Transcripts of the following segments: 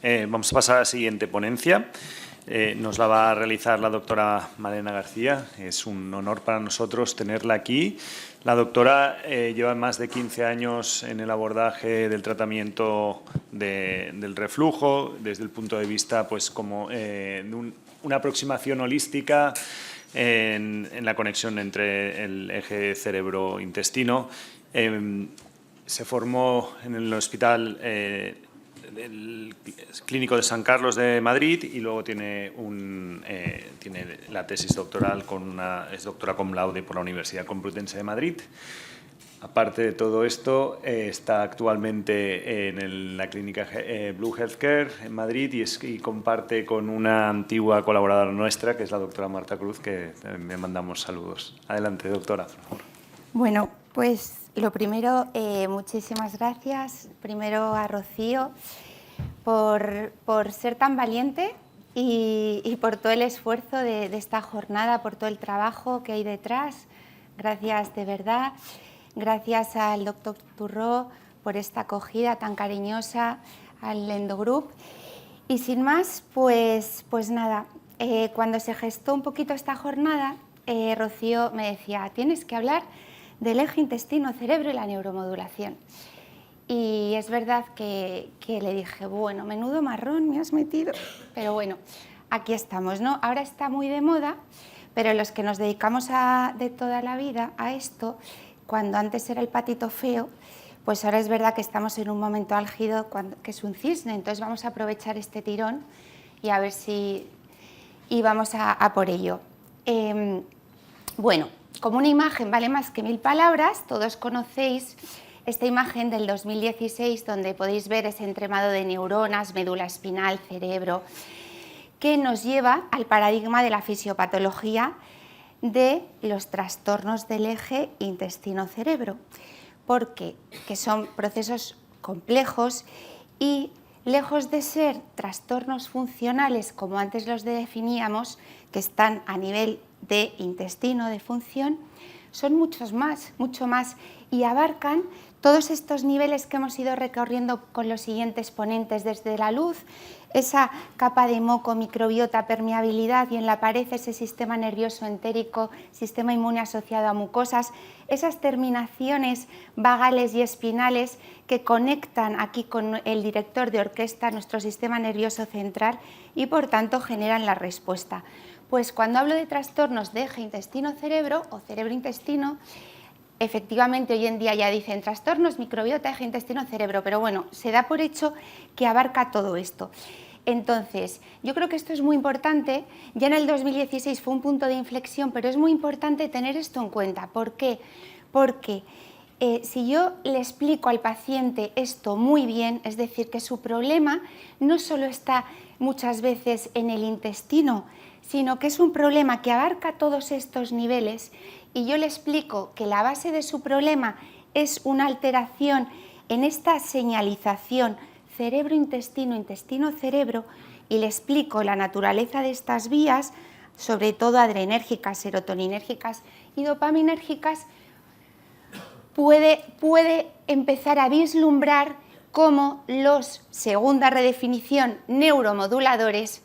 Vamos a pasar a la siguiente ponencia. Nos la va a realizar la doctora Malena García. Es un honor para nosotros tenerla aquí. La doctora lleva más de 15 años en el abordaje del tratamiento del reflujo, desde el punto de vista pues, como, de una aproximación holística en la conexión entre el eje cerebro-intestino. Se formó en el Hospital Clínico de San Carlos de Madrid y luego tiene la tesis doctoral es doctora cum laude por la Universidad Complutense de Madrid. Aparte de todo esto, está actualmente en la clínica Blue Healthcare en Madrid y comparte con una antigua colaboradora nuestra, que es la doctora Marta Cruz, que me mandamos saludos. Adelante, doctora, por favor. Bueno, pues lo primero, muchísimas gracias. Primero a Rocío por ser tan valiente y por todo el esfuerzo de esta jornada, por todo el trabajo que hay detrás. Gracias de verdad. Gracias al doctor Turró por esta acogida tan cariñosa, al Endogroup. Y sin más, pues nada, cuando se gestó un poquito esta jornada, Rocío me decía, tienes que hablar del eje intestino-cerebro y la neuromodulación. Y es verdad que le dije, bueno, menudo marrón me has metido, pero bueno, aquí estamos, ¿no? Ahora está muy de moda, pero los que nos dedicamos de toda la vida a esto, cuando antes era el patito feo, pues ahora es verdad que estamos en un momento álgido que es un cisne, entonces vamos a aprovechar este tirón y a ver si vamos a por ello. Bueno, como una imagen vale más que 1000 palabras, todos conocéis esta imagen del 2016 donde podéis ver ese entramado de neuronas, médula espinal, cerebro, que nos lleva al paradigma de la fisiopatología de los trastornos del eje intestino-cerebro, porque son procesos complejos y lejos de ser trastornos funcionales como antes los definíamos, que están a nivel de intestino, de función, son mucho más y abarcan todos estos niveles que hemos ido recorriendo con los siguientes ponentes, desde la luz, esa capa de moco, microbiota, permeabilidad y en la pared ese sistema nervioso entérico, sistema inmune asociado a mucosas, esas terminaciones vagales y espinales que conectan aquí con el director de orquesta nuestro sistema nervioso central y por tanto generan la respuesta. Pues cuando hablo de trastornos de eje intestino-cerebro o cerebro-intestino, efectivamente hoy en día ya dicen trastornos, microbiota, eje intestino-cerebro, pero bueno, se da por hecho que abarca todo esto. Entonces, yo creo que esto es muy importante, ya en el 2016 fue un punto de inflexión, pero es muy importante tener esto en cuenta. ¿Por qué? Porque si yo le explico al paciente esto muy bien, es decir, que su problema no solo está muchas veces en el intestino, sino que es un problema que abarca todos estos niveles y yo le explico que la base de su problema es una alteración en esta señalización cerebro-intestino, intestino-cerebro y le explico la naturaleza de estas vías, sobre todo adrenérgicas, serotoninérgicas y dopaminérgicas, puede empezar a vislumbrar cómo los, segunda redefinición, neuromoduladores,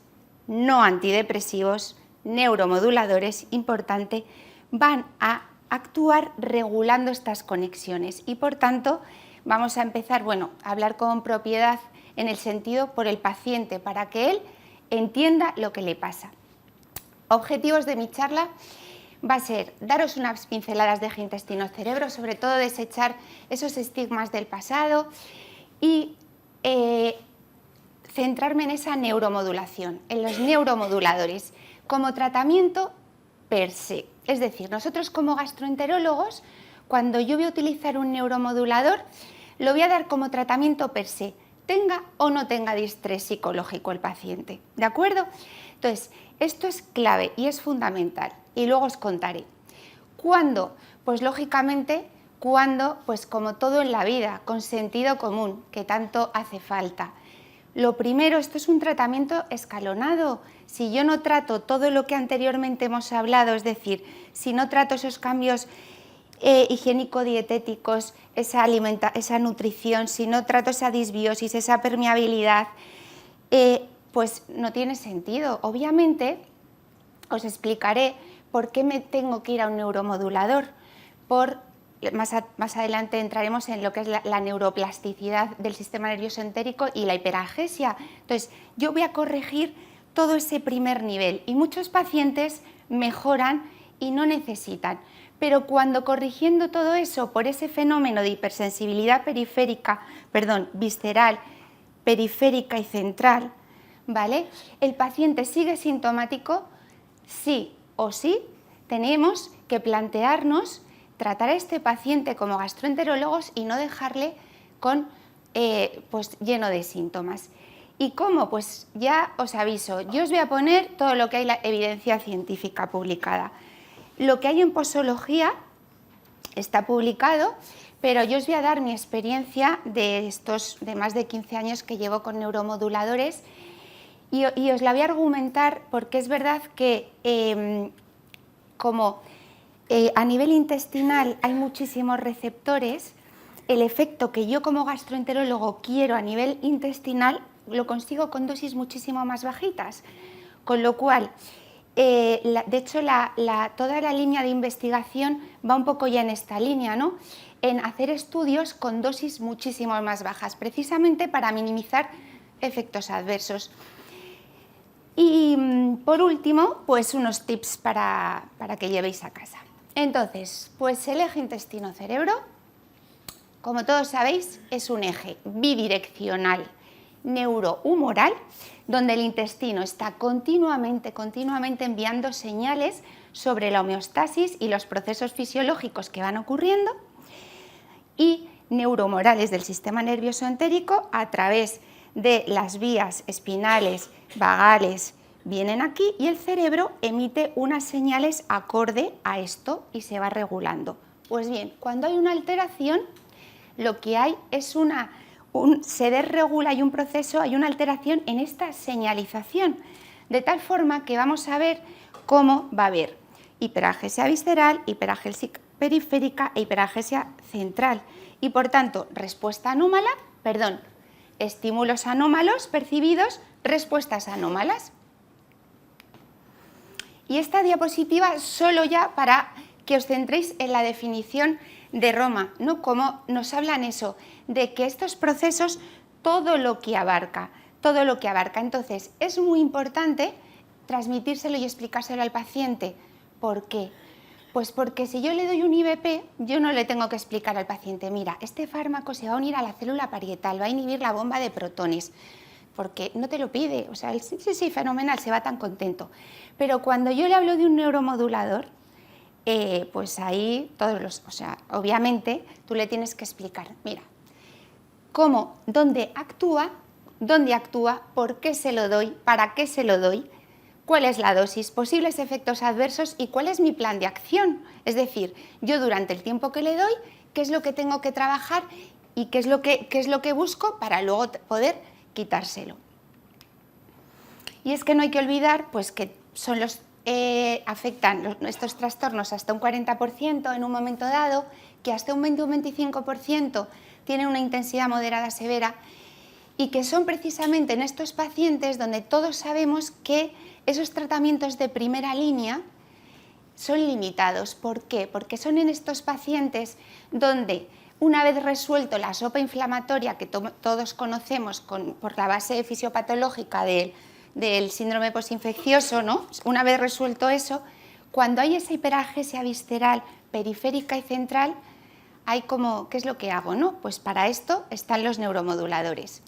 no antidepresivos, neuromoduladores, importante, van a actuar regulando estas conexiones y por tanto vamos a empezar a hablar con propiedad en el sentido por el paciente para que él entienda lo que le pasa. Objetivos de mi charla va a ser daros unas pinceladas de eje intestino-cerebro, sobre todo desechar esos estigmas del pasado y centrarme en esa neuromodulación, en los neuromoduladores, como tratamiento per se. Es decir, nosotros como gastroenterólogos, cuando yo voy a utilizar un neuromodulador, lo voy a dar como tratamiento per se, tenga o no tenga distrés psicológico el paciente, ¿de acuerdo? Entonces, esto es clave y es fundamental, y luego os contaré. ¿Cuándo? Pues lógicamente, pues como todo en la vida, con sentido común, que tanto hace falta. Lo primero, esto es un tratamiento escalonado. Si yo no trato todo lo que anteriormente hemos hablado, es decir, si no trato esos cambios higiénico-dietéticos, esa nutrición, si no trato esa disbiosis, esa permeabilidad, pues no tiene sentido. Obviamente, os explicaré por qué me tengo que ir a un neuromodulador. Más adelante entraremos en lo que es la neuroplasticidad del sistema nervioso entérico y la hiperalgesia. Entonces, yo voy a corregir todo ese primer nivel y muchos pacientes mejoran y no necesitan. Pero cuando corrigiendo todo eso por ese fenómeno de hipersensibilidad visceral, periférica y central, ¿vale? El paciente sigue sintomático, sí o sí, tenemos que plantearnos tratar a este paciente como gastroenterólogos y no dejarle pues lleno de síntomas. ¿Y cómo? Pues ya os aviso, yo os voy a poner todo lo que hay la evidencia científica publicada. Lo que hay en posología está publicado, pero yo os voy a dar mi experiencia de más de 15 años que llevo con neuromoduladores y os la voy a argumentar porque es verdad que a nivel intestinal hay muchísimos receptores, el efecto que yo como gastroenterólogo quiero a nivel intestinal lo consigo con dosis muchísimo más bajitas, con lo cual, de hecho, toda la línea de investigación va un poco ya en esta línea, ¿no? En hacer estudios con dosis muchísimo más bajas, precisamente para minimizar efectos adversos. Y por último, pues unos tips para que llevéis a casa. Entonces, pues el eje intestino-cerebro, como todos sabéis, es un eje bidireccional neurohumoral, donde el intestino está continuamente enviando señales sobre la homeostasis y los procesos fisiológicos que van ocurriendo, y neuromorales del sistema nervioso entérico a través de las vías espinales, vagales, vienen aquí y el cerebro emite unas señales acorde a esto y se va regulando. Pues bien, cuando hay una alteración, lo que hay es se desregula, hay un proceso, hay una alteración en esta señalización, de tal forma que vamos a ver cómo va a haber hiperalgesia visceral, hiperalgesia periférica e hiperalgesia central. Y por tanto, estímulos anómalos percibidos, respuestas anómalas. Y esta diapositiva solo ya para que os centréis en la definición de Roma, ¿no? Como nos hablan eso, de que estos procesos, todo lo que abarca. Entonces, es muy importante transmitírselo y explicárselo al paciente. ¿Por qué? Pues porque si yo le doy un IVP, yo no le tengo que explicar al paciente, mira, este fármaco se va a unir a la célula parietal, va a inhibir la bomba de protones, porque no te lo pide, o sea, sí, fenomenal, se va tan contento. Pero cuando yo le hablo de un neuromodulador, pues ahí obviamente tú le tienes que explicar, mira, dónde actúa, por qué se lo doy, para qué se lo doy, cuál es la dosis, posibles efectos adversos y cuál es mi plan de acción. Es decir, yo durante el tiempo que le doy, qué es lo que tengo que trabajar y qué es lo que busco para luego poder quitárselo. Y es que no hay que olvidar pues, que son afectan estos trastornos hasta un 40% en un momento dado, que hasta un 20 o un 25% tienen una intensidad moderada severa y que son precisamente en estos pacientes donde todos sabemos que esos tratamientos de primera línea son limitados. ¿Por qué? Porque son en estos pacientes donde una vez resuelto la sopa inflamatoria que todos conocemos por la base fisiopatológica del síndrome postinfeccioso, ¿no? Una vez resuelto eso, cuando hay esa hiperalgesia visceral, periférica y central, ¿qué es lo que hago? ¿No? Pues para esto están los neuromoduladores.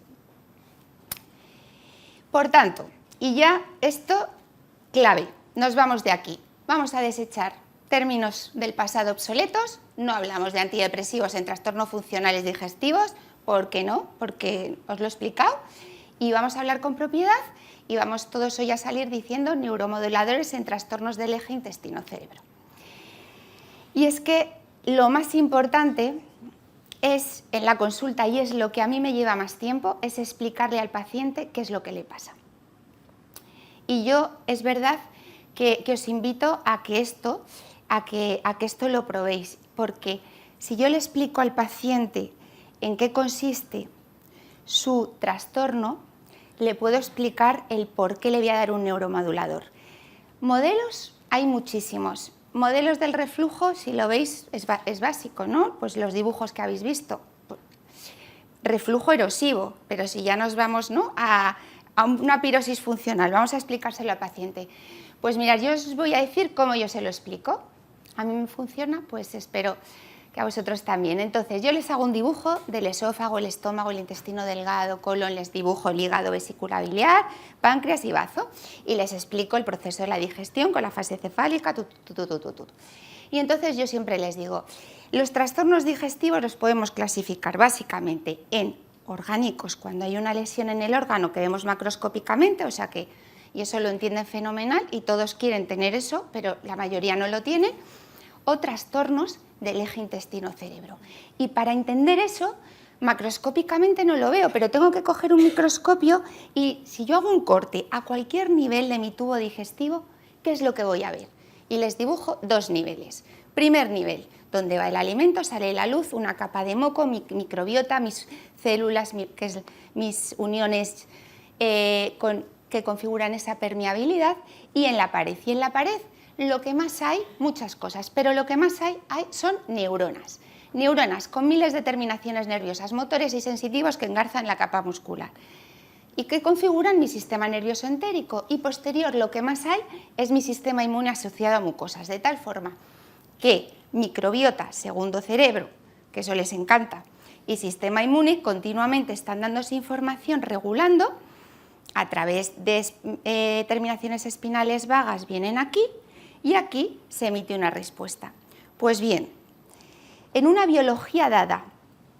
Por tanto, y ya esto clave, nos vamos de aquí. Vamos a desechar términos del pasado obsoletos, no hablamos de antidepresivos en trastornos funcionales digestivos, ¿por qué no? Porque os lo he explicado, y vamos a hablar con propiedad y vamos todos hoy a salir diciendo neuromoduladores en trastornos del eje intestino-cerebro. Y es que lo más importante es en la consulta, y es lo que a mí me lleva más tiempo, es explicarle al paciente qué es lo que le pasa. Y yo, es verdad que os invito a que esto lo probéis, porque si yo le explico al paciente en qué consiste su trastorno, le puedo explicar el por qué le voy a dar un neuromodulador. Modelos hay muchísimos. Modelos del reflujo, si lo veis, es básico, ¿no? Pues los dibujos que habéis visto. Reflujo erosivo, pero si ya nos vamos, ¿no?, a una pirosis funcional, vamos a explicárselo al paciente. Pues mirad, yo os voy a decir cómo yo se lo explico. A mí me funciona, pues espero que a vosotros también. Entonces, yo les hago un dibujo del esófago, el estómago, el intestino delgado, colon, les dibujo el hígado, vesícula biliar, páncreas y bazo, y les explico el proceso de la digestión con la fase cefálica, Y entonces yo siempre les digo, los trastornos digestivos los podemos clasificar básicamente en orgánicos, cuando hay una lesión en el órgano que vemos macroscópicamente, o sea que, y eso lo entienden fenomenal, y todos quieren tener eso, pero la mayoría no lo tiene, o trastornos del eje intestino-cerebro. Y para entender eso, macroscópicamente no lo veo, pero tengo que coger un microscopio y si yo hago un corte a cualquier nivel de mi tubo digestivo, ¿qué es lo que voy a ver? Y les dibujo dos niveles. Primer nivel, donde va el alimento, sale la luz, una capa de moco, mi microbiota, mis células, mis uniones que configuran esa permeabilidad, y en la pared. Y en la pared lo que más hay, muchas cosas, pero lo que más hay son neuronas. Neuronas con miles de terminaciones nerviosas, motores y sensitivos que engarzan la capa muscular y que configuran mi sistema nervioso entérico. Y posterior lo que más hay es mi sistema inmune asociado a mucosas, de tal forma que microbiota, segundo cerebro, que eso les encanta, y sistema inmune continuamente están dándose información, regulando a través de terminaciones espinales vagas, vienen aquí y aquí se emite una respuesta. Pues bien, en una biología dada,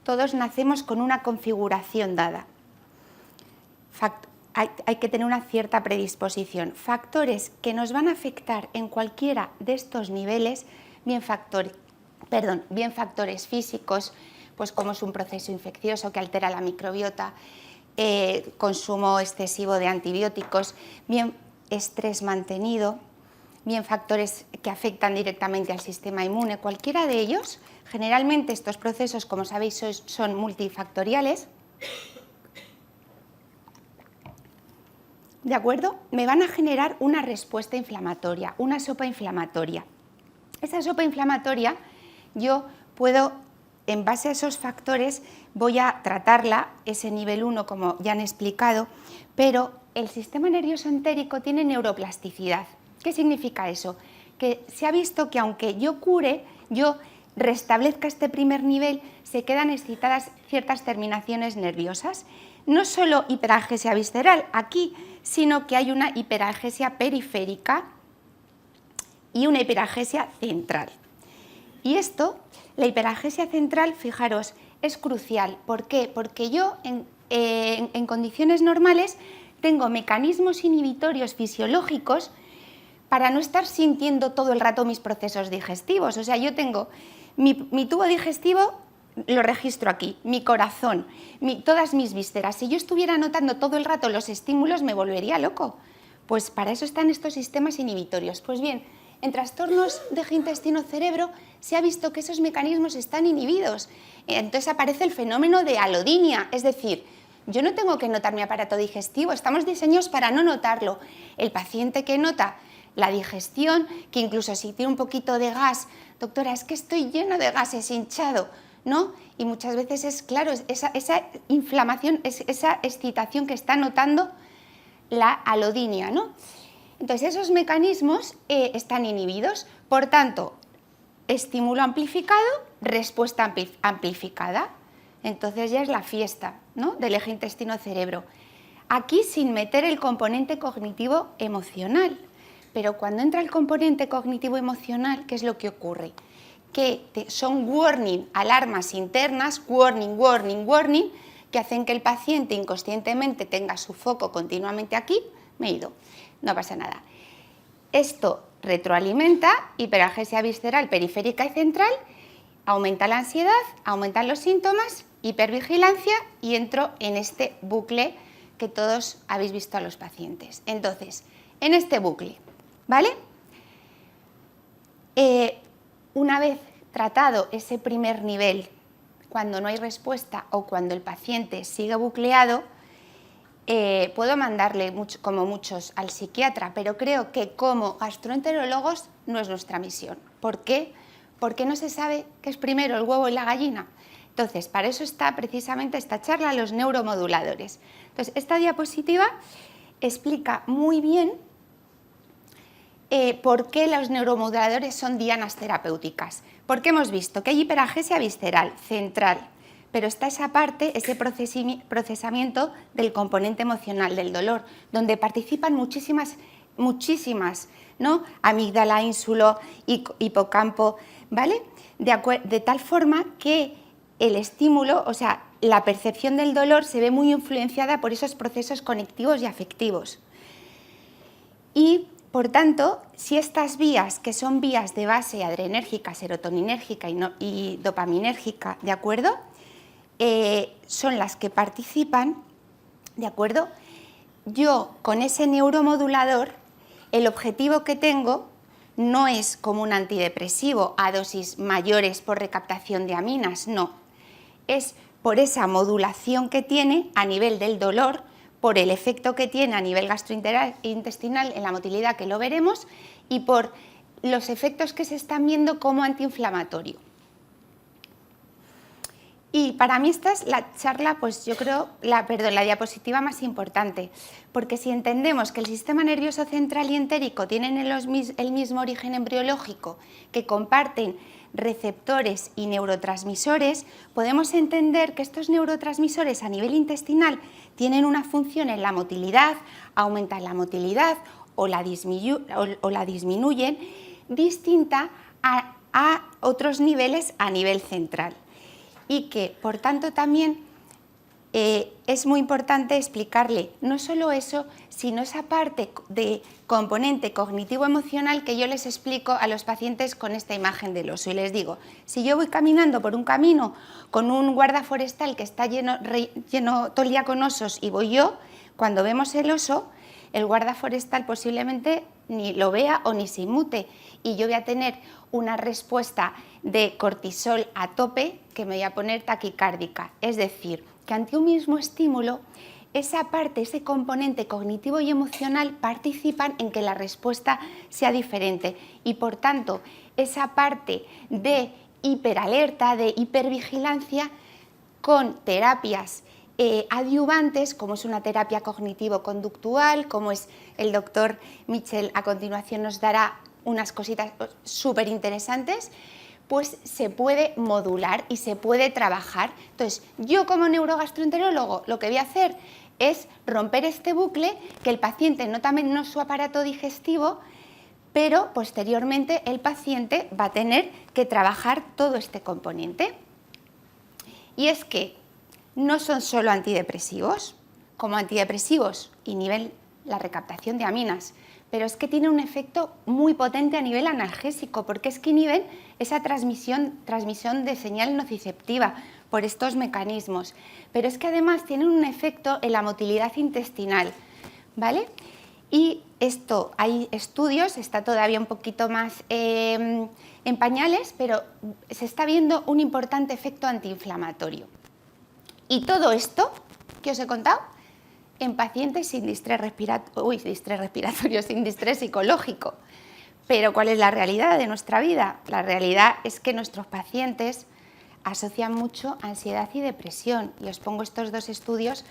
todos nacemos con una configuración dada. Hay que tener una cierta predisposición. Factores que nos van a afectar en cualquiera de estos niveles, bien factores físicos, pues como es un proceso infeccioso que altera la microbiota, consumo excesivo de antibióticos, bien estrés mantenido, bien factores que afectan directamente al sistema inmune, cualquiera de ellos. Generalmente estos procesos, como sabéis, son multifactoriales, ¿de acuerdo? Me van a generar una respuesta inflamatoria, una sopa inflamatoria. Esa sopa inflamatoria yo puedo, en base a esos factores, voy a tratarla, ese nivel 1 como ya han explicado, pero el sistema nervioso entérico tiene neuroplasticidad. ¿Qué significa eso? Que se ha visto que aunque yo cure, yo restablezca este primer nivel, se quedan excitadas ciertas terminaciones nerviosas. No solo hiperalgesia visceral aquí, sino que hay una hiperalgesia periférica y una hiperalgesia central. Y esto, la hiperalgesia central, fijaros, es crucial. ¿Por qué? Porque yo en condiciones normales tengo mecanismos inhibitorios fisiológicos para no estar sintiendo todo el rato mis procesos digestivos. O sea, yo tengo mi tubo digestivo, lo registro aquí, mi corazón, todas mis vísceras. Si yo estuviera notando todo el rato los estímulos, me volvería loco. Pues para eso están estos sistemas inhibitorios. Pues bien, en trastornos de eje intestino-cerebro se ha visto que esos mecanismos están inhibidos. Entonces aparece el fenómeno de alodinia, es decir, yo no tengo que notar mi aparato digestivo, estamos diseñados para no notarlo. El paciente que nota la digestión, que incluso si tiene un poquito de gas, doctora, es que estoy lleno de gases, hinchado, ¿no? Y muchas veces es claro, esa inflamación, esa excitación que está notando la alodinia, ¿no? Entonces esos mecanismos están inhibidos, por tanto, estímulo amplificado, respuesta amplificada. Entonces ya es la fiesta, ¿no?, del eje intestino-cerebro. Aquí sin meter el componente cognitivo emocional. Pero cuando entra el componente cognitivo-emocional, ¿qué es lo que ocurre? Que son warning, alarmas internas, warning, warning, warning, que hacen que el paciente inconscientemente tenga su foco continuamente aquí. Me he ido, no pasa nada. Esto retroalimenta hiperalgesia visceral periférica y central, aumenta la ansiedad, aumentan los síntomas, hipervigilancia y entro en este bucle que todos habéis visto a los pacientes. Entonces, en este bucle, ¿vale? Una vez tratado ese primer nivel, cuando no hay respuesta o cuando el paciente sigue bucleado, puedo mandarle, como muchos, al psiquiatra, pero creo que como gastroenterólogos no es nuestra misión. ¿Por qué? Porque no se sabe qué es primero, el huevo y la gallina. Entonces, para eso está precisamente esta charla, los neuromoduladores. Entonces, esta diapositiva explica muy bien por qué los neuromoduladores son dianas terapéuticas. Porque hemos visto que hay hiperagesia visceral, central, pero está esa parte, ese procesamiento del componente emocional del dolor, donde participan muchísimas, ¿no? Amígdala, ínsulo, hipocampo, ¿vale? De tal forma que el estímulo, o sea, la percepción del dolor se ve muy influenciada por esos procesos conectivos y afectivos. Y, por tanto, si estas vías, que son vías de base adrenérgica, serotoninérgica y dopaminérgica, ¿de acuerdo?, son las que participan, ¿de acuerdo? Yo, con ese neuromodulador, el objetivo que tengo no es como un antidepresivo a dosis mayores por recaptación de aminas, no. Es por esa modulación que tiene a nivel del dolor, por el efecto que tiene a nivel gastrointestinal en la motilidad, que lo veremos, y por los efectos que se están viendo como antiinflamatorio. Y para mí esta es la charla, pues yo creo, la diapositiva más importante, porque si entendemos que el sistema nervioso central y entérico tienen el mismo origen embriológico, que comparten receptores y neurotransmisores, podemos entender que estos neurotransmisores a nivel intestinal tienen una función en la motilidad, aumentan la motilidad o la disminuyen, distinta a otros niveles a nivel central. Y que, por tanto, también es muy importante explicarle no solo eso, sino esa parte de componente cognitivo-emocional que yo les explico a los pacientes con esta imagen del oso. Y les digo, si yo voy caminando por un camino con un guarda forestal que está lleno todo el día con osos y voy yo, cuando vemos el oso, el guarda forestal posiblemente ni lo vea o ni se inmute, y yo voy a tener una respuesta de cortisol a tope que me voy a poner taquicárdica. Es decir, que ante un mismo estímulo, esa parte, ese componente cognitivo y emocional participan en que la respuesta sea diferente, y por tanto esa parte de hiperalerta, de hipervigilancia, con terapias adyuvantes, como es una terapia cognitivo-conductual, como es el doctor Michel, a continuación nos dará unas cositas súper interesantes, pues se puede modular y se puede trabajar. Entonces, yo como neurogastroenterólogo lo que voy a hacer es romper este bucle, que el paciente nota menos su aparato digestivo, pero posteriormente el paciente va a tener que trabajar todo este componente. Y es que no son solo antidepresivos, como antidepresivos inhiben la recaptación de aminas, pero es que tienen un efecto muy potente a nivel analgésico, porque es que inhiben esa transmisión de señal nociceptiva por estos mecanismos, pero es que además tienen un efecto en la motilidad intestinal, ¿vale? Y esto, hay estudios, está todavía un poquito más en pañales, pero se está viendo un importante efecto antiinflamatorio. Y todo esto que os he contado en pacientes sin distrés respiratorio, sin distrés psicológico. Pero ¿cuál es la realidad de nuestra vida? La realidad es que nuestros pacientes asocian mucho ansiedad y depresión. Y os pongo estos dos estudios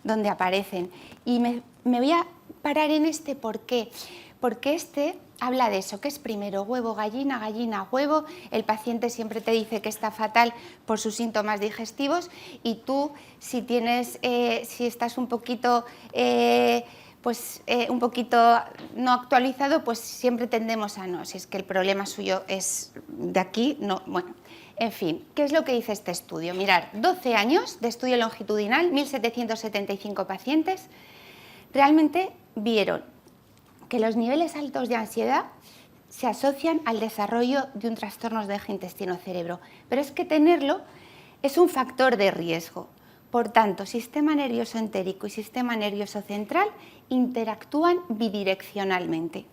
donde aparecen. Y me voy a parar en este, ¿por qué? Porque este habla de eso, que es primero huevo, gallina, gallina, huevo. El paciente siempre te dice que está fatal por sus síntomas digestivos, y tú, si estás un poquito no actualizado, pues siempre tendemos a no, si es que el problema suyo es de aquí, no, bueno. En fin, ¿qué es lo que dice este estudio? Mirad, 12 años de estudio longitudinal, 1.775 pacientes, realmente vieron que los niveles altos de ansiedad se asocian al desarrollo de un trastorno de eje intestino-cerebro, pero es que tenerlo es un factor de riesgo. Por tanto, sistema nervioso entérico y sistema nervioso central interactúan bidireccionalmente.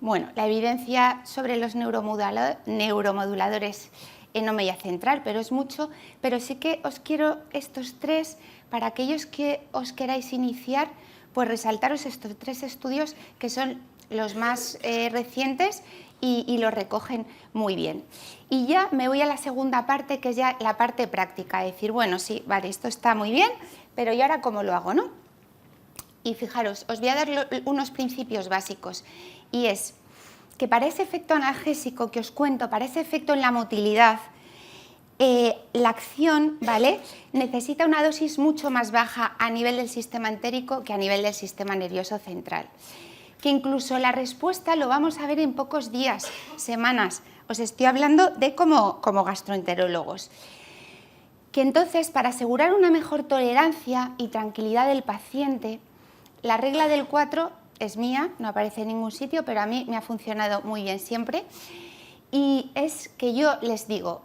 Bueno, la evidencia sobre los neuromoduladores no me voy a centrar, pero es mucho, pero sí que os quiero estos 3, para aquellos que os queráis iniciar, pues resaltaros estos 3 estudios que son los más recientes y lo recogen muy bien. Y ya me voy a la segunda parte, que es ya la parte práctica, decir, bueno, sí, vale, esto está muy bien, pero ¿y ahora cómo lo hago, no? Y fijaros, os voy a dar unos principios básicos, y es que para ese efecto analgésico que os cuento, para ese efecto en la motilidad, la acción, ¿vale?, necesita una dosis mucho más baja a nivel del sistema entérico que a nivel del sistema nervioso central. Que incluso la respuesta lo vamos a ver en pocos días, semanas. Os estoy hablando de como gastroenterólogos. Que entonces, para asegurar una mejor tolerancia y tranquilidad del paciente, la regla del 4 es mía, no aparece en ningún sitio, pero a mí me ha funcionado muy bien siempre. Y es que yo les digo,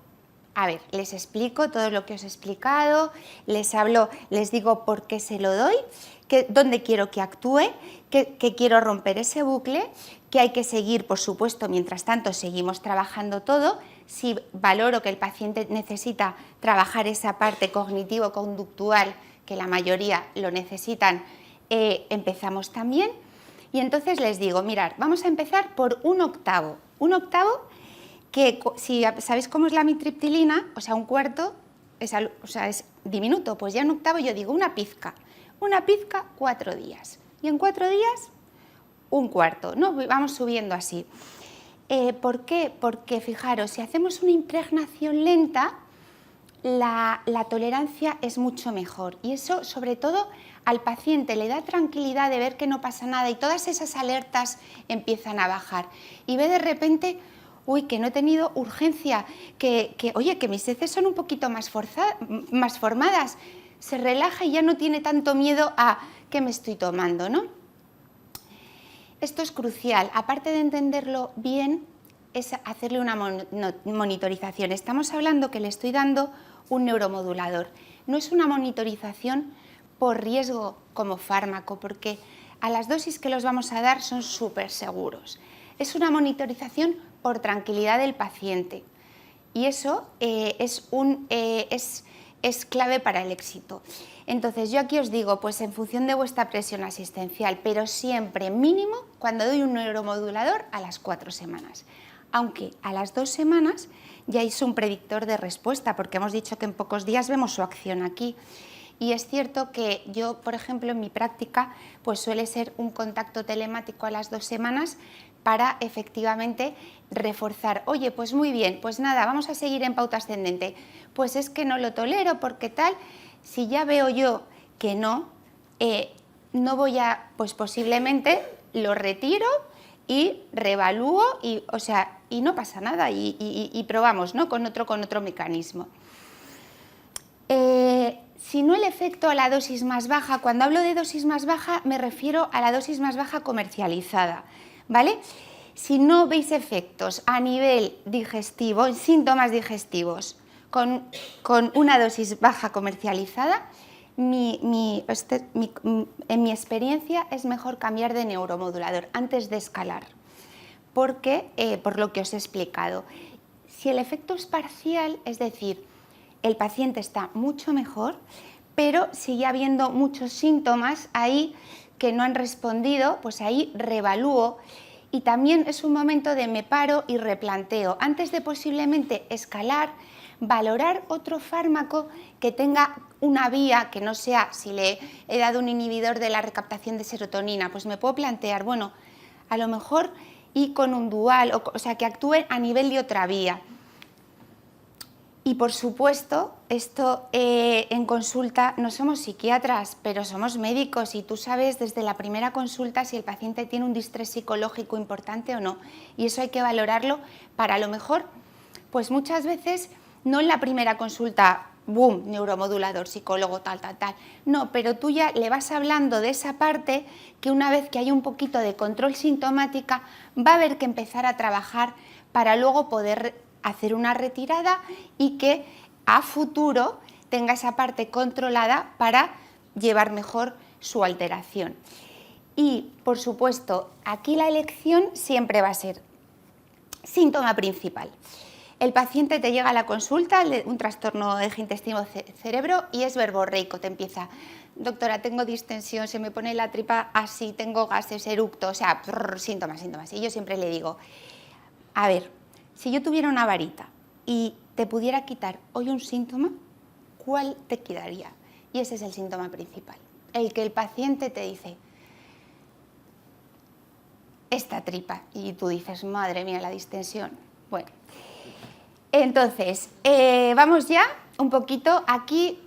a ver, les explico todo lo que os he explicado, les hablo, les digo por qué se lo doy, dónde quiero que actúe, que quiero romper ese bucle, que hay que seguir, por supuesto, mientras tanto seguimos trabajando todo. Si valoro que el paciente necesita trabajar esa parte cognitivo-conductual, que la mayoría lo necesitan, empezamos también. Y entonces les digo, mirad, vamos a empezar por 1/8. 1/8, que si sabéis cómo es la amitriptilina, o sea, 1/4, es diminuto, pues ya 1/8 yo digo una pizca, 4 días. Y en 4 días, 1/4, ¿no? Vamos subiendo así. ¿Por qué? Porque fijaros, si hacemos una impregnación lenta, la tolerancia es mucho mejor, y eso sobre todo al paciente le da tranquilidad de ver que no pasa nada y todas esas alertas empiezan a bajar y ve de repente, uy, que no he tenido urgencia, oye, que mis heces son un poquito más formadas, se relaja y ya no tiene tanto miedo a qué me estoy tomando, ¿no? Esto es crucial, aparte de entenderlo bien, es hacerle una monitorización. Estamos hablando que le estoy dando un neuromodulador. No es una monitorización por riesgo como fármaco, porque a las dosis que los vamos a dar son súper seguros. Es una monitorización por tranquilidad del paciente, y eso es clave para el éxito. Entonces yo aquí os digo, pues en función de vuestra presión asistencial, pero siempre mínimo cuando doy un neuromodulador a las 4 semanas. Aunque a las 2 semanas ya es un predictor de respuesta, porque hemos dicho que en pocos días vemos su acción aquí. Y es cierto que yo, por ejemplo, en mi práctica, pues suele ser un contacto telemático a las 2 semanas para efectivamente reforzar. Oye, pues muy bien, pues nada, vamos a seguir en pauta ascendente. Pues es que no lo tolero porque tal, si ya veo yo que no voy a, pues posiblemente lo retiro y reevalúo y no pasa nada y probamos, ¿no?, con otro mecanismo. Si no el efecto a la dosis más baja, cuando hablo de dosis más baja me refiero a la dosis más baja comercializada, ¿vale? Si no veis efectos a nivel digestivo, síntomas digestivos, con una dosis baja comercializada, en mi experiencia es mejor cambiar de neuromodulador antes de escalar, porque, por lo que os he explicado, si el efecto es parcial, es decir, el paciente está mucho mejor, pero sigue habiendo muchos síntomas ahí que no han respondido, pues ahí reevalúo, y también es un momento de me paro y replanteo, antes de posiblemente escalar, valorar otro fármaco que tenga una vía que no sea, si le he dado un inhibidor de la recaptación de serotonina, pues me puedo plantear, bueno, a lo mejor y con un dual, o sea, que actúe a nivel de otra vía. Y por supuesto, esto en consulta no somos psiquiatras, pero somos médicos y tú sabes desde la primera consulta si el paciente tiene un distrés psicológico importante o no. Y eso hay que valorarlo para a lo mejor, pues muchas veces, no en la primera consulta, boom, neuromodulador, psicólogo, tal. No, pero tú ya le vas hablando de esa parte que una vez que hay un poquito de control sintomática, va a haber que empezar a trabajar para luego poder hacer una retirada y que a futuro tenga esa parte controlada para llevar mejor su alteración. Y, por supuesto, aquí la elección siempre va a ser síntoma principal. El paciente te llega a la consulta, un trastorno de eje intestino-cerebro, y es verborreico, te empieza: doctora, tengo distensión, se me pone la tripa así, tengo gases, eructo, o sea, síntomas. Y yo siempre le digo, a ver, si yo tuviera una varita y te pudiera quitar hoy un síntoma, ¿cuál te quitaría? Y ese es el síntoma principal, el que el paciente te dice: esta tripa, y tú dices, madre mía, la distensión. Bueno, entonces, vamos ya un poquito, aquí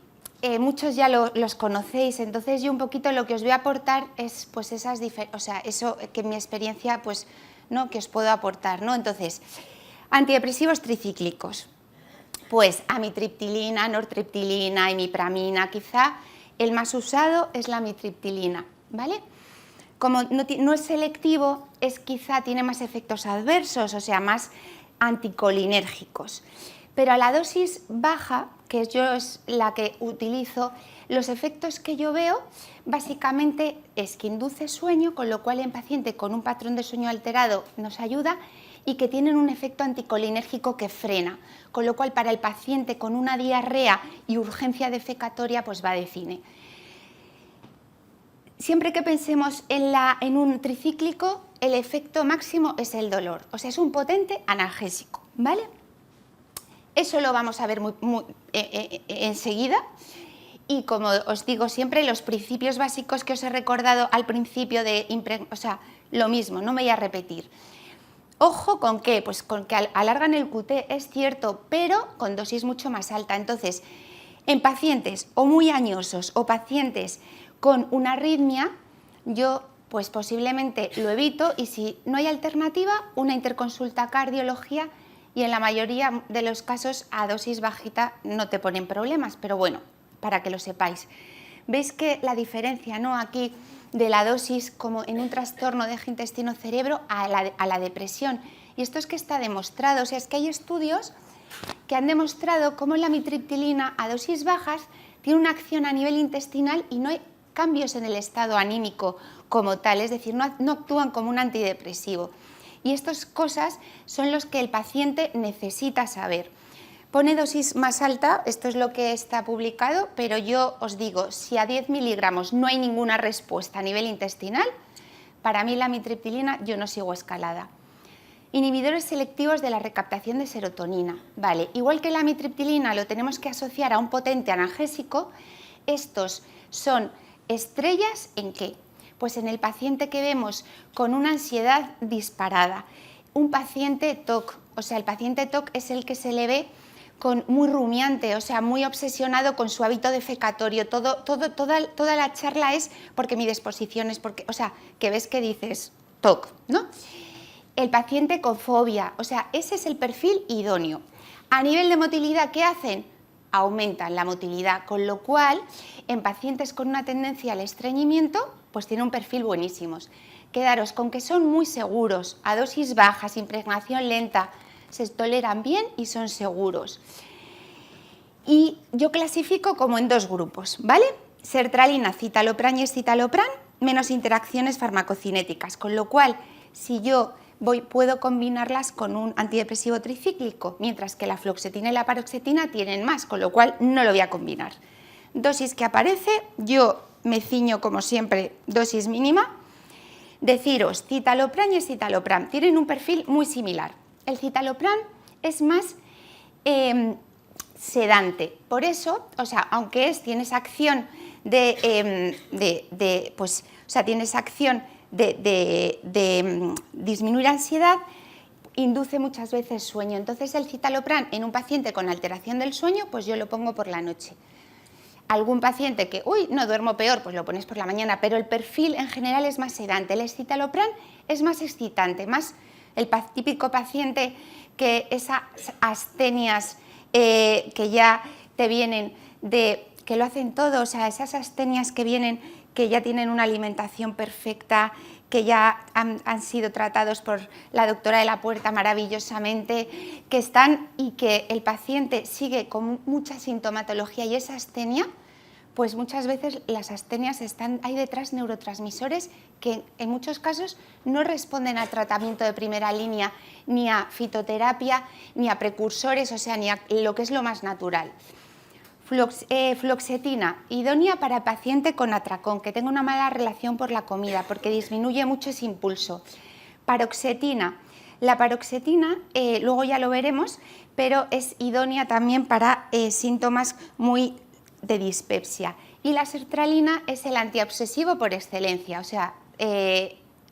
muchos ya los conocéis, entonces yo un poquito lo que os voy a aportar es pues esas diferencias, o sea, eso que mi experiencia pues, ¿no?, que os puedo aportar, ¿no? Entonces, antidepresivos tricíclicos, pues amitriptilina, nortriptilina, imipramina, quizá el más usado es la amitriptilina, ¿vale? Como no es selectivo, quizá tiene más efectos adversos, o sea, más anticolinérgicos. Pero a la dosis baja, que yo es la que utilizo, los efectos que yo veo básicamente es que induce sueño, con lo cual en paciente con un patrón de sueño alterado nos ayuda, y que tienen un efecto anticolinérgico que frena, con lo cual para el paciente con una diarrea y urgencia defecatoria pues va de cine. Siempre que pensemos en un tricíclico, el efecto máximo es el dolor, o sea, es un potente analgésico, ¿vale? Eso lo vamos a ver enseguida, y como os digo siempre, los principios básicos que os he recordado al principio, o sea, lo mismo, no me voy a repetir. Ojo con qué, pues con que alargan el QT, es cierto, pero con dosis mucho más alta. Entonces, en pacientes o muy añosos o pacientes con una arritmia, yo pues posiblemente lo evito, y si no hay alternativa, una interconsulta cardiología, y en la mayoría de los casos a dosis bajita no te ponen problemas, pero bueno, para que lo sepáis. ¿Veis que la diferencia, ¿no?, aquí de la dosis como en un trastorno de eje intestino-cerebro a la depresión? Y esto es que está demostrado, o sea, es que hay estudios que han demostrado cómo la amitriptilina a dosis bajas tiene una acción a nivel intestinal y no hay cambios en el estado anímico como tal, es decir, no actúan como un antidepresivo. Y estas cosas son los que el paciente necesita saber. Pone dosis más alta, esto es lo que está publicado, pero yo os digo, si a 10 miligramos no hay ninguna respuesta a nivel intestinal, para mí la amitriptilina yo no sigo escalada. Inhibidores selectivos de la recaptación de serotonina. Vale, igual que la amitriptilina lo tenemos que asociar a un potente analgésico, estos son estrellas ¿en qué? Pues en el paciente que vemos con una ansiedad disparada, un paciente TOC, o sea, el paciente TOC es el que se le ve muy rumiante, o sea, muy obsesionado con su hábito defecatorio, toda la charla es porque mi disposición es porque, o sea, que ves que dices TOC, ¿no? El paciente con fobia, o sea, ese es el perfil idóneo. A nivel de motilidad, ¿qué hacen? Aumentan la motilidad, con lo cual en pacientes con una tendencia al estreñimiento, pues tiene un perfil buenísimos. Quedaros con que son muy seguros, a dosis bajas, impregnación lenta, se toleran bien y son seguros. Y yo clasifico como en dos grupos, ¿vale? Sertralina, citalopram y escitalopram, menos interacciones farmacocinéticas, con lo cual si yo puedo combinarlas con un antidepresivo tricíclico, mientras que la fluoxetina y la paroxetina tienen más, con lo cual no lo voy a combinar. Dosis que aparece, yo me ciño como siempre, dosis mínima. Deciros, citalopram y escitalopram tienen un perfil muy similar. El citalopram es más sedante, por eso, o sea, aunque tiene esa acción de disminuir ansiedad, induce muchas veces sueño. Entonces el citalopram en un paciente con alteración del sueño, pues yo lo pongo por la noche. Algún paciente que, no duermo peor, pues lo pones por la mañana, pero el perfil en general es más sedante. El escitalopram es más excitante, más el típico paciente que esas astenias que ya te vienen que lo hacen todo, o sea, esas astenias que vienen, que ya tienen una alimentación perfecta, que ya han sido tratados por la doctora de la Puerta maravillosamente, que están y que el paciente sigue con mucha sintomatología y esa astenia, pues muchas veces las astenias hay detrás neurotransmisores que en muchos casos no responden al tratamiento de primera línea, ni a fitoterapia, ni a precursores, o sea, ni a lo que es lo más natural. Fluoxetina, idónea para paciente con atracón, que tenga una mala relación por la comida, porque disminuye mucho ese impulso. Paroxetina. La paroxetina, luego ya lo veremos, pero es idónea también para síntomas muy de dispepsia. Y la sertralina es el antiobsesivo por excelencia, o sea,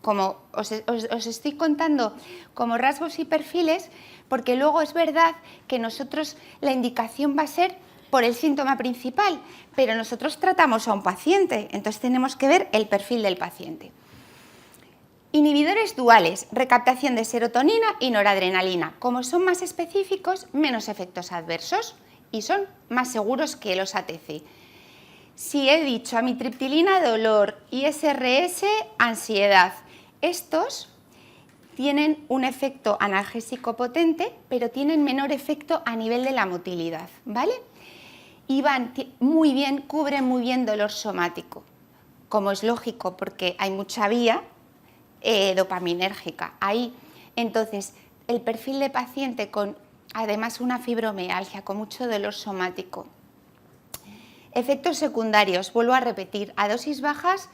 como os estoy contando como rasgos y perfiles, porque luego es verdad que nosotros la indicación va a ser por el síntoma principal, pero nosotros tratamos a un paciente, entonces tenemos que ver el perfil del paciente. Inhibidores duales, recaptación de serotonina y noradrenalina. Como son más específicos, menos efectos adversos y son más seguros que los ATC. Si he dicho amitriptilina, dolor, ISRS, ansiedad, estos tienen un efecto analgésico potente, pero tienen menor efecto a nivel de la motilidad, ¿vale? Y van muy bien, cubren muy bien dolor somático, como es lógico, porque hay mucha vía dopaminérgica ahí. Entonces, el perfil de paciente con además una fibromialgia, con mucho dolor somático. Efectos secundarios, vuelvo a repetir, a dosis bajas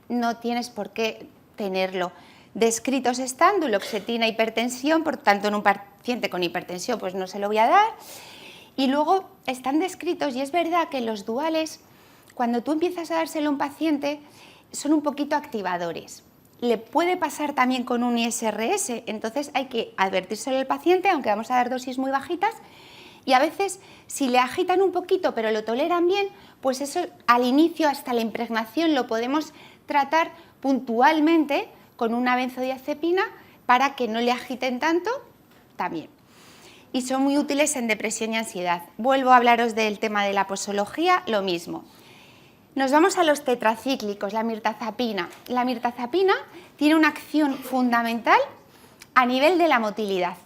no tienes por qué tenerlo. Descritos están duloxetina, hipertensión, por tanto en un paciente con hipertensión pues no se lo voy a dar. Y luego están descritos, y es verdad que los duales, cuando tú empiezas a dárselo a un paciente, son un poquito activadores. Le puede pasar también con un ISRS, entonces hay que advertírselo al paciente, aunque vamos a dar dosis muy bajitas, y a veces si le agitan un poquito pero lo toleran bien, pues eso al inicio hasta la impregnación lo podemos tratar puntualmente con una benzodiazepina para que no le agiten tanto también. Y son muy útiles en depresión y ansiedad. Vuelvo a hablaros del tema de la posología, lo mismo. Nos vamos a los tetracíclicos, la mirtazapina. La mirtazapina tiene una acción fundamental a nivel de la motilidad.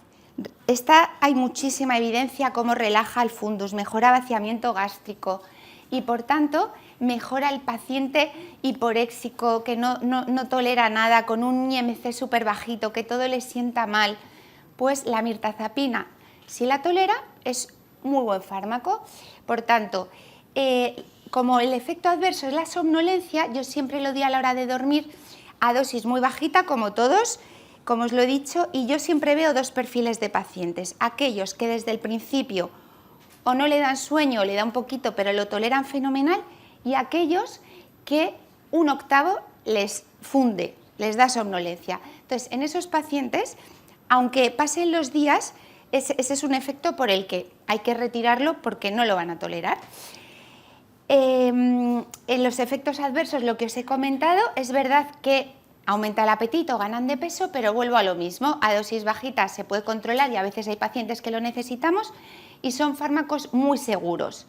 Hay muchísima evidencia cómo relaja el fundus, mejora vaciamiento gástrico y por tanto mejora el paciente hiporéxico que no tolera nada, con un IMC súper bajito, que todo le sienta mal. Pues la mirtazapina, si la tolera, es muy buen fármaco. Por tanto, como el efecto adverso es la somnolencia, yo siempre lo doy a la hora de dormir a dosis muy bajita, como todos, como os lo he dicho, y yo siempre veo dos perfiles de pacientes. Aquellos que desde el principio o no le dan sueño o le da un poquito, pero lo toleran fenomenal, y aquellos que un octavo les funde, les da somnolencia. Entonces, en esos pacientes, aunque pasen los días, ese es un efecto por el que hay que retirarlo porque no lo van a tolerar. En los efectos adversos, lo que os he comentado, es verdad que aumenta el apetito, ganan de peso, pero vuelvo a lo mismo, a dosis bajitas se puede controlar y a veces hay pacientes que lo necesitamos y son fármacos muy seguros.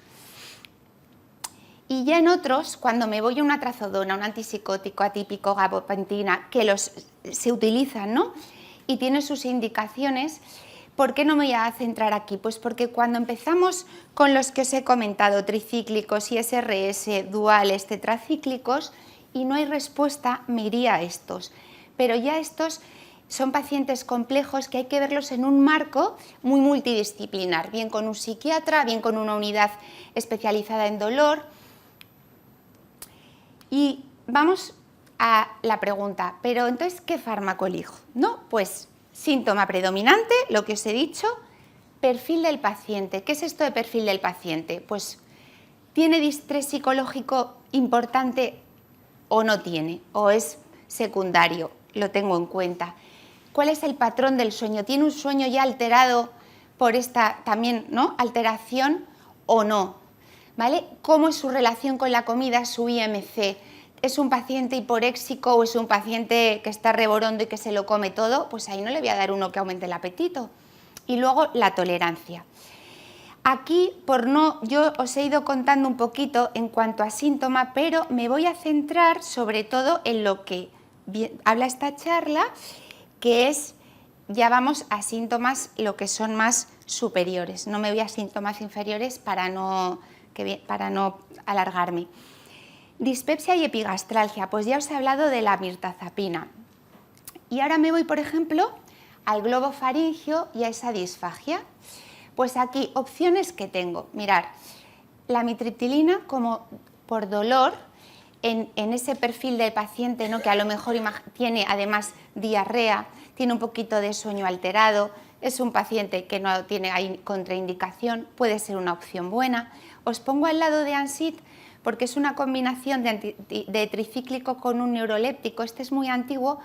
Y ya en otros, cuando me voy a una trazodona, un antipsicótico atípico, gabapentina, que se utilizan, ¿no? Y tienen sus indicaciones, ¿por qué no me voy a centrar aquí? Pues porque cuando empezamos con los que os he comentado, tricíclicos, ISRS, duales, tetracíclicos, y no hay respuesta, me iría a estos. Pero ya estos son pacientes complejos que hay que verlos en un marco muy multidisciplinar, bien con un psiquiatra, bien con una unidad especializada en dolor. Y vamos a la pregunta, pero entonces, ¿qué fármaco elijo? ¿No? Pues síntoma predominante, lo que os he dicho, perfil del paciente. ¿Qué es esto de perfil del paciente? Pues, ¿tiene distrés psicológico importante o no tiene? ¿O es secundario? Lo tengo en cuenta. ¿Cuál es el patrón del sueño? ¿Tiene un sueño ya alterado por esta también, ¿no?, alteración o no? ¿Vale? ¿Cómo es su relación con la comida, su IMC? ¿Es un paciente hiporéxico o es un paciente que está reborondo y que se lo come todo? Pues ahí no le voy a dar uno que aumente el apetito. Y luego la tolerancia. Aquí, yo os he ido contando un poquito en cuanto a síntoma, pero me voy a centrar sobre todo en lo que habla esta charla, que es, ya vamos a síntomas lo que son más superiores. No me voy a síntomas inferiores para no para no alargarme. Dispepsia y epigastralgia, pues ya os he hablado de la mirtazapina. Y ahora me voy, por ejemplo, al globo faríngeo y a esa disfagia. Pues aquí, opciones que tengo. Mirad, la amitriptilina como por dolor en ese perfil del paciente, ¿no?, que a lo mejor tiene además diarrea, tiene un poquito de sueño alterado, es un paciente que no tiene ahí contraindicación, puede ser una opción buena. Os pongo al lado de Ansit porque es una combinación de tricíclico con un neuroléptico. Este es muy antiguo,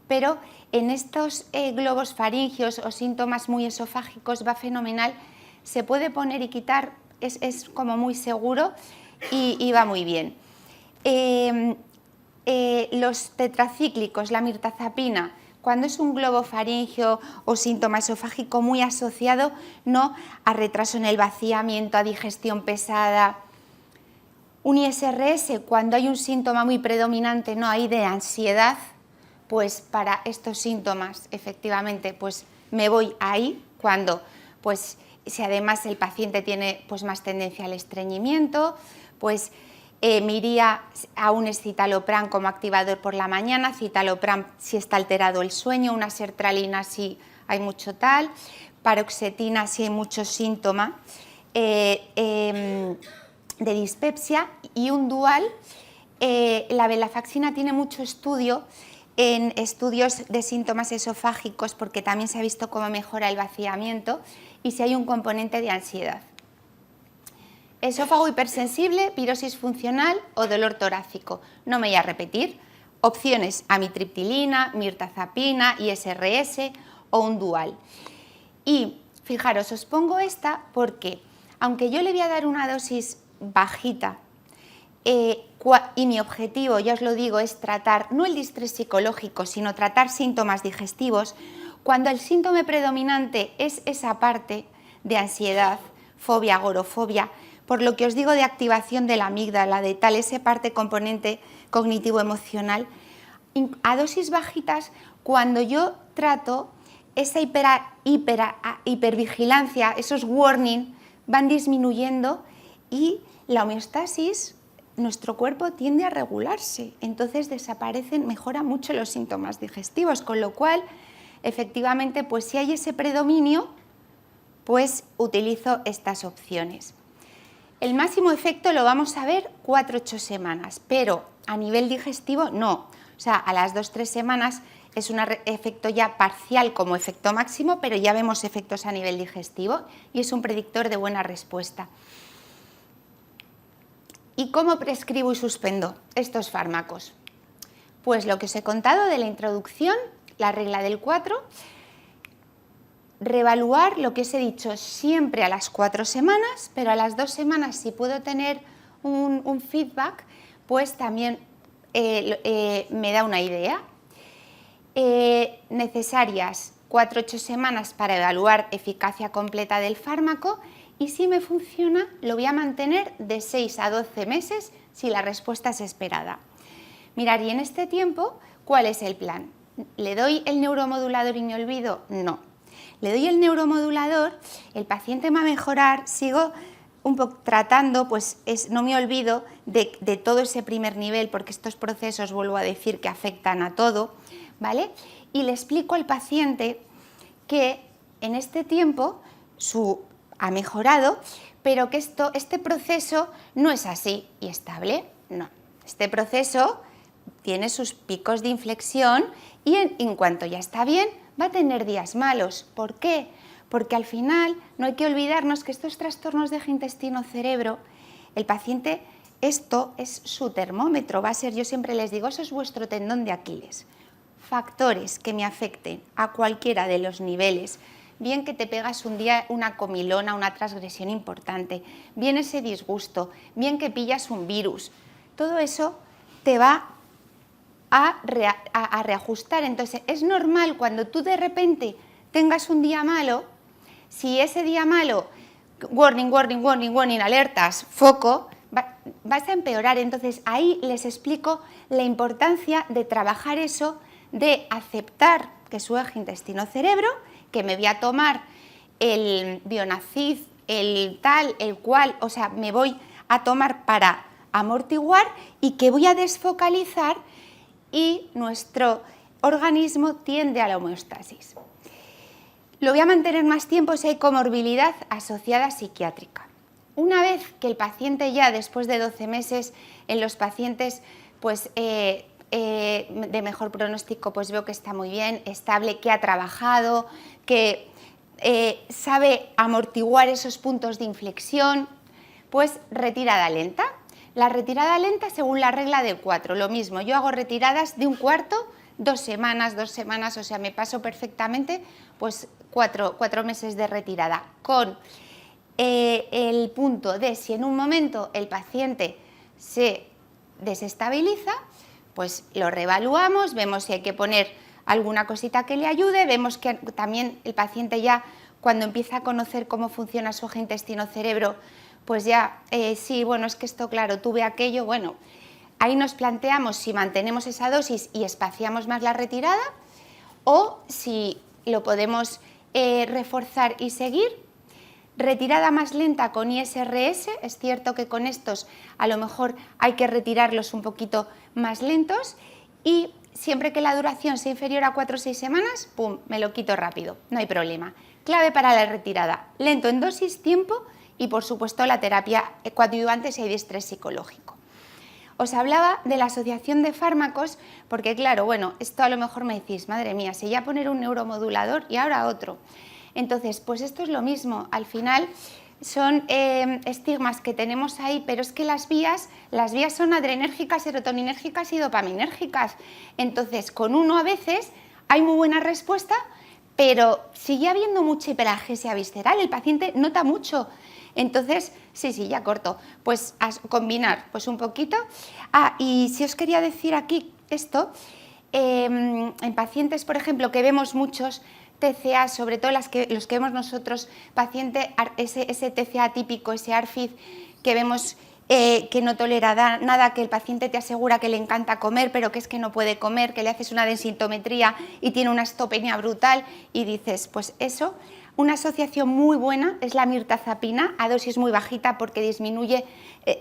pero en estos globos faringios o síntomas muy esofágicos va fenomenal. Se puede poner y quitar, es como muy seguro y va muy bien. Los tetracíclicos, la mirtazapina, cuando es un globo faríngeo o síntoma esofágico muy asociado, ¿no?, a retraso en el vaciamiento, a digestión pesada. Un ISRS, cuando hay un síntoma muy predominante, ¿no?, ahí de ansiedad, pues para estos síntomas efectivamente pues me voy ahí, cuando pues si además el paciente tiene pues más tendencia al estreñimiento, pues me iría a un escitalopram como activador por la mañana, citalopram si está alterado el sueño, una sertralina si hay mucho tal, paroxetina si hay mucho síntoma de dispepsia, y un dual. La venlafaxina tiene mucho estudio en estudios de síntomas esofágicos porque también se ha visto cómo mejora el vaciamiento y si hay un componente de ansiedad. Esófago hipersensible, pirosis funcional o dolor torácico. No me voy a repetir. Opciones: amitriptilina, mirtazapina, ISRS o un dual. Y fijaros, os pongo esta porque aunque yo le voy a dar una dosis bajita y mi objetivo, ya os lo digo, es tratar no el distrés psicológico, sino tratar síntomas digestivos, cuando el síntoma predominante es esa parte de ansiedad, fobia, agorafobia, por lo que os digo de activación de la amígdala, de tal ese parte componente cognitivo-emocional, a dosis bajitas, cuando yo trato esa hipervigilancia, esos warning van disminuyendo y la homeostasis, nuestro cuerpo tiende a regularse, entonces desaparecen, mejoran mucho los síntomas digestivos, con lo cual efectivamente pues si hay ese predominio, pues utilizo estas opciones. El máximo efecto lo vamos a ver 4-8 semanas, pero a nivel digestivo no. O sea, a las 2-3 semanas es un efecto ya parcial como efecto máximo, pero ya vemos efectos a nivel digestivo y es un predictor de buena respuesta. ¿Y cómo prescribo y suspendo estos fármacos? Pues lo que os he contado de la introducción, la regla del 4, reevaluar lo que os he dicho siempre a las 4 semanas, pero a las 2 semanas si puedo tener un feedback, pues también me da una idea. Necesarias 4-8 semanas para evaluar eficacia completa del fármaco y si me funciona lo voy a mantener de 6 a 12 meses si la respuesta es esperada. Mirad, y en este tiempo, ¿cuál es el plan? ¿Le doy el neuromodulador y me olvido? No. Le doy el neuromodulador, el paciente va a mejorar, sigo un poco tratando, pues no me olvido de todo ese primer nivel, porque estos procesos, vuelvo a decir, que afectan a todo, ¿vale? Y le explico al paciente que en este tiempo ha mejorado, pero que este proceso no es así y estable, no. Este proceso tiene sus picos de inflexión y en cuanto ya está bien, va a tener días malos. ¿Por qué? Porque al final no hay que olvidarnos que estos trastornos de eje intestino-cerebro, el paciente, esto es su termómetro, va a ser, yo siempre les digo, eso es vuestro tendón de Aquiles. Factores que me afecten a cualquiera de los niveles, bien que te pegas un día una comilona, una transgresión importante, bien ese disgusto, bien que pillas un virus, todo eso te va a reajustar. Entonces es normal cuando tú de repente tengas un día malo, si ese día malo, warning, warning, warning, warning, alertas, foco, vas a empeorar. Entonces ahí les explico la importancia de trabajar eso, de aceptar que su eje intestino-cerebro, que me voy a tomar el Bionacid, el tal, el cual, o sea, me voy a tomar para amortiguar y que voy a desfocalizar y nuestro organismo tiende a la homeostasis. Lo voy a mantener más tiempo si hay comorbilidad asociada psiquiátrica. Una vez que el paciente ya después de 12 meses, en los pacientes pues, de mejor pronóstico, pues veo que está muy bien, estable, que ha trabajado, que sabe amortiguar esos puntos de inflexión, pues retirada lenta. La retirada lenta según la regla del 4, lo mismo, yo hago retiradas de un cuarto, 2 semanas, o sea, me paso perfectamente pues 4 meses de retirada, con el punto de si en un momento el paciente se desestabiliza, pues lo reevaluamos, vemos si hay que poner alguna cosita que le ayude, vemos que también el paciente ya cuando empieza a conocer cómo funciona su eje intestino-cerebro, pues ya, sí, bueno, es que esto, claro, tuve aquello, bueno, ahí nos planteamos si mantenemos esa dosis y espaciamos más la retirada o si lo podemos reforzar y seguir. Retirada más lenta con ISRS, es cierto que con estos a lo mejor hay que retirarlos un poquito más lentos y siempre que la duración sea inferior a 4 o 6 semanas, pum, me lo quito rápido, no hay problema. Clave para la retirada, lento en dosis, tiempo y por supuesto la terapia coadyuvante si hay estrés psicológico. Os hablaba de la asociación de fármacos porque claro, bueno, esto a lo mejor me decís, madre mía, si ya poner un neuromodulador y ahora otro. Entonces, pues esto es lo mismo, al final son estigmas que tenemos ahí, pero es que las vías son adrenérgicas, serotoninérgicas y dopaminérgicas. Entonces, con uno a veces hay muy buena respuesta, pero sigue habiendo mucha hiperalgesia visceral, el paciente nota mucho. Entonces, sí, ya corto, pues a combinar pues un poquito. Y si os quería decir aquí esto, en pacientes, por ejemplo, que vemos muchos TCA, sobre todo los que vemos nosotros, paciente, ese TCA típico, ese ARFID, que vemos que no tolera nada, que el paciente te asegura que le encanta comer, pero que es que no puede comer, que le haces una densitometría y tiene una osteopenia brutal y dices, pues eso, una asociación muy buena es la mirtazapina a dosis muy bajita porque disminuye,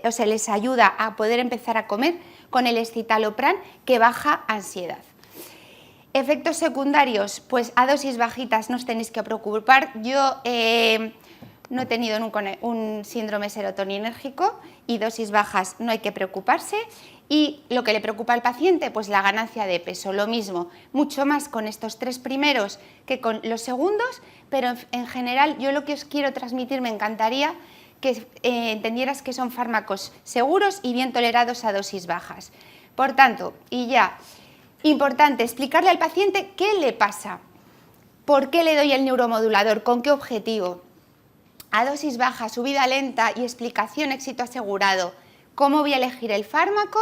o sea, les ayuda a poder empezar a comer con el escitalopram que baja ansiedad. Efectos secundarios, pues a dosis bajitas no os tenéis que preocupar. Yo no he tenido nunca un síndrome serotoninérgico y dosis bajas no hay que preocuparse. Y lo que le preocupa al paciente, pues la ganancia de peso, lo mismo, mucho más con estos 3 primeros que con los segundos, pero en general yo lo que os quiero transmitir, me encantaría que entendieras que son fármacos seguros y bien tolerados a dosis bajas. Por tanto, y ya, importante explicarle al paciente qué le pasa, por qué le doy el neuromodulador, con qué objetivo. A dosis baja, subida lenta y explicación, éxito asegurado. ¿Cómo voy a elegir el fármaco?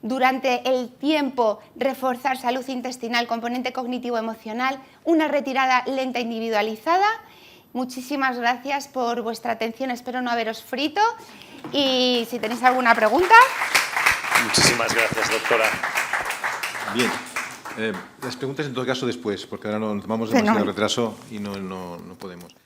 Durante el tiempo, reforzar salud intestinal, componente cognitivo-emocional, una retirada lenta individualizada. Muchísimas gracias por vuestra atención, espero no haberos frito y si tenéis alguna pregunta. Muchísimas gracias, doctora. Bien, las preguntas en todo caso después, porque ahora nos tomamos demasiado retraso y no podemos.